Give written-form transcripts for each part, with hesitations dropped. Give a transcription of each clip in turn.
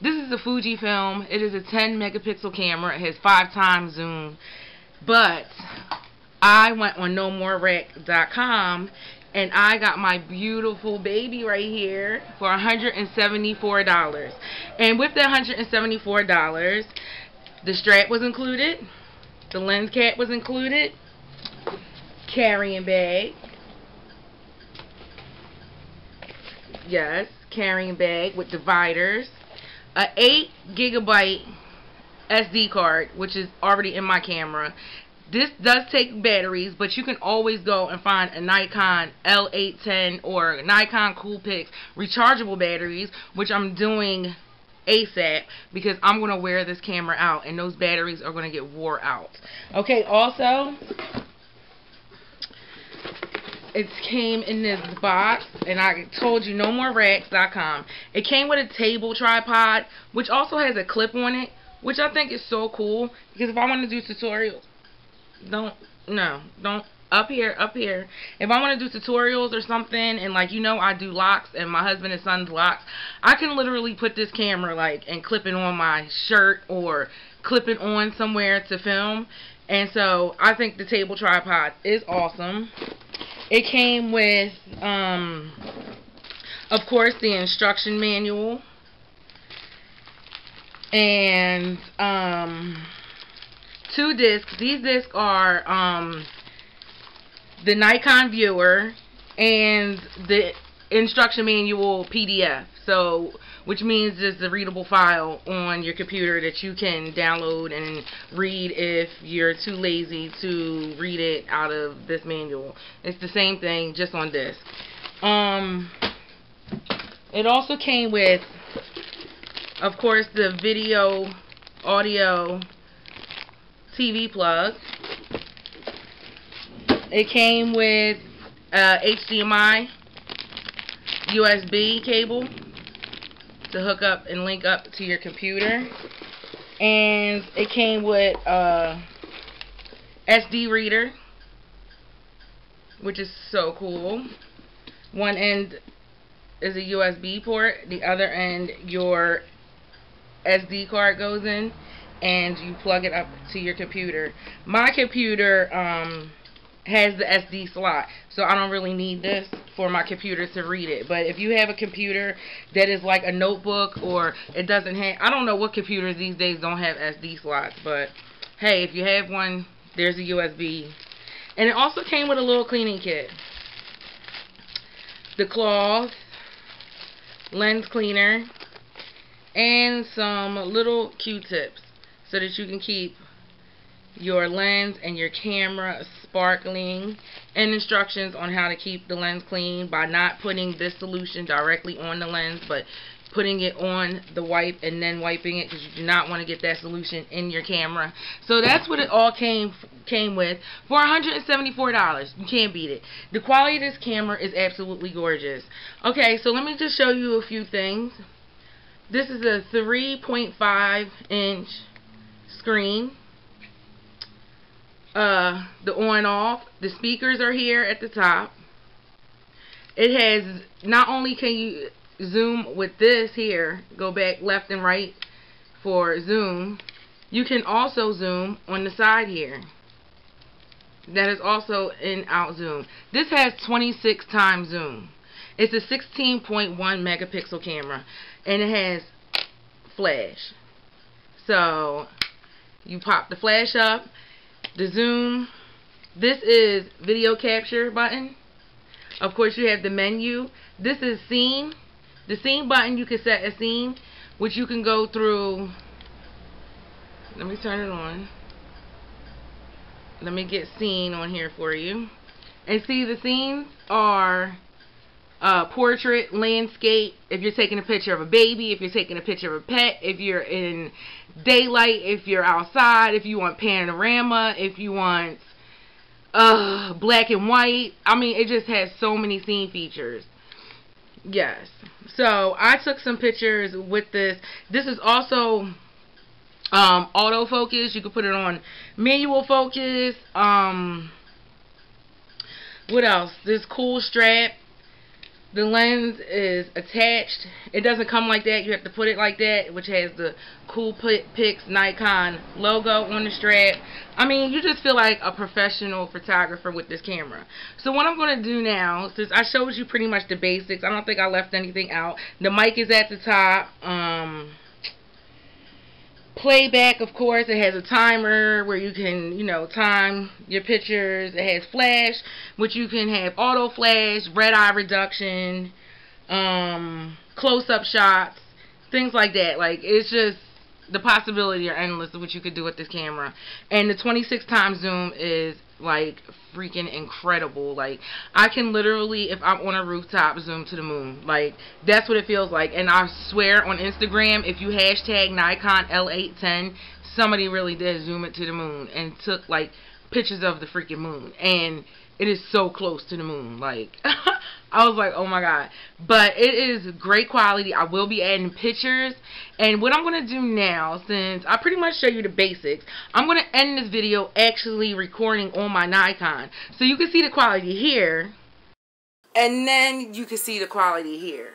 This is a Fujifilm. It is a 10 megapixel camera. It has 5 times zoom. But I went on nomorerack.com and I got my beautiful baby right here for $174. And with the $174, the strap was included, the lens cap was included, carrying bag, yes, carrying bag with dividers, a 8 gigabyte SD card, which is already in my camera. This does take batteries, but you can always go and find a Nikon L810 or Nikon Coolpix rechargeable batteries, which I'm doing ASAP because I'm going to wear this camera out and those batteries are going to get wore out. Okay, also, it came in this box, and I told you nomorerack.com. It came with a table tripod, which also has a clip on it, which I think is so cool because if I want to do tutorials, up here. If I want to do tutorials or something, and like, you know, I do locks and my husband and son's locks, I can literally put this camera like and clip it on my shirt or clip it on somewhere to film. And so I think the table tripod is awesome. It came with, of course, the instruction manual and 2 discs. These discs are the Nikon viewer and the instruction manual PDF. So, which means it's a readable file on your computer that you can download and read if you're too lazy to read it out of this manual. It's the same thing, just on disc. It also came with, of course, the video, audio, TV plug. It came with HDMI, USB cable to hook up and link up to your computer. And it came with a SD reader, which is so cool. One end is a USB port, the other end your SD card goes in, and you plug it up to your computer. My computer has the SD slot, so I don't really need this for my computer to read it. But if you have a computer that is like a notebook, or it doesn't have, I don't know what computers these days don't have SD slots, but hey, if you have one, there's a USB. And it also came with a little cleaning kit. The cloth, lens cleaner, and some little Q-tips so that you can keep your lens and your camera sparkling, and instructions on how to keep the lens clean by not putting this solution directly on the lens, but putting it on the wipe and then wiping it, because you do not want to get that solution in your camera. So that's what it all came with for $174. You can't beat it. The quality of this camera is absolutely gorgeous. Okay, so let me just show you a few things. This is a 3.5-inch screen. The on-off. The speakers are here at the top. It has, not only can you zoom with this here, go back left and right for zoom, you can also zoom on the side here. That is also in out zoom. This has 26 times zoom. It's a 16.1 megapixel camera, and it has flash. So you pop the flash up, the zoom. This is video capture button. Of course, you have the menu. This is scene. The scene button, you can set a scene, which you can go through. Let me turn it on. Let me get scene on here for you. And see, the scenes are portrait, landscape, if you're taking a picture of a baby, if you're taking a picture of a pet, if you're in daylight, if you're outside, if you want panorama, if you want black and white. I mean, it just has so many scene features. Yes. So I took some pictures with this. This is also autofocus. You can put it on manual focus. What else? This cool strap. The lens is attached. It doesn't come like that. You have to put it like that, which has the Coolpix Nikon logo on the strap. I mean, you just feel like a professional photographer with this camera. So what I'm going to do now, since I showed you pretty much the basics, I don't think I left anything out. The mic is at the top. Playback, of course, it has a timer where you can, you know, time your pictures. It has flash, which you can have auto flash, red eye reduction, close-up shots, things like that. Like, it's just, the possibilities are endless of what you could do with this camera. And the 26 times zoom is like freaking incredible. Like, I can literally, if I'm on a rooftop, zoom to the moon. Like, that's what it feels like. And I swear on Instagram, if you hashtag Nikon L810, somebody really did zoom it to the moon and took like pictures of the freaking moon. And it is so close to the moon. Like, I was like, oh my god. But it is great quality. I will be adding pictures. And what I'm going to do now, since I pretty much show you the basics, I'm going to end this video actually recording on my Nikon. So you can see the quality here. And then you can see the quality here.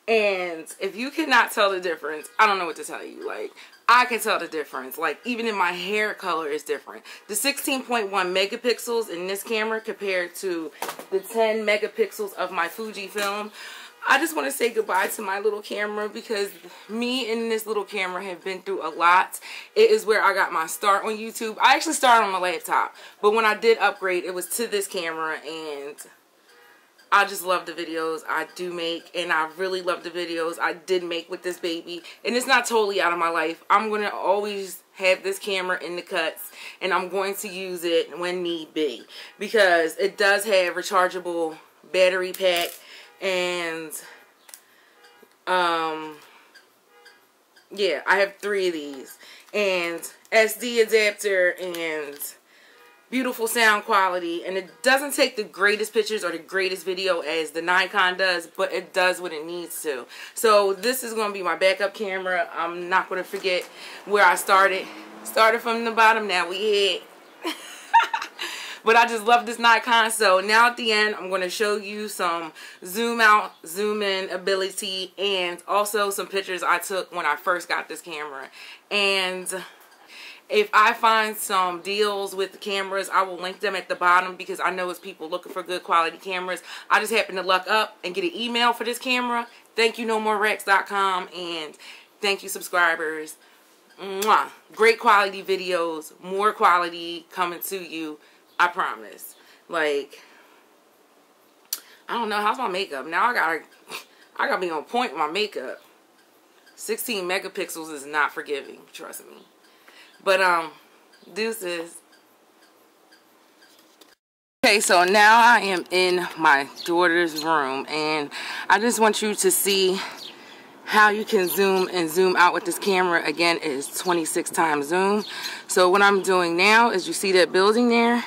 And if you cannot tell the difference, I don't know what to tell you. Like, I can tell the difference. Like, even in my hair color is different. The 16.1 megapixels in this camera compared to the 10 megapixels of my Fujifilm. I just want to say goodbye to my little camera, because me and this little camera have been through a lot. It is where I got my start on YouTube. I actually started on a laptop, but when I did upgrade, it was to this camera, and I just love the videos I do make, and I really love the videos I did make with this baby. And it's not totally out of my life. I'm going to always have this camera in the cuts, and I'm going to use it when need be, because it does have rechargeable battery pack, and yeah, I have 3 of these, and SD adapter, and beautiful sound quality. And it doesn't take the greatest pictures or the greatest video as the Nikon does, but it does what it needs to. So this is going to be my backup camera. I'm not going to forget where I started. Started from the bottom, now we hit. But I just love this Nikon. So now at the end, I'm going to show you some zoom out, zoom in ability, and also some pictures I took when I first got this camera. And if I find some deals with the cameras, I will link them at the bottom, because I know it's people looking for good quality cameras. I just happened to luck up and get an email for this camera. Thank you, NoMoreRacks.com, and thank you, subscribers. Mwah. Great quality videos, more quality coming to you, I promise. Like, I don't know, how's my makeup? Now I gotta be on point with my makeup. 16 megapixels is not forgiving, trust me. But, deuces. Okay, so now I am in my daughter's room, and I just want you to see how you can zoom and zoom out with this camera. Again, it is 26 times zoom. So what I'm doing now is, you see that building there?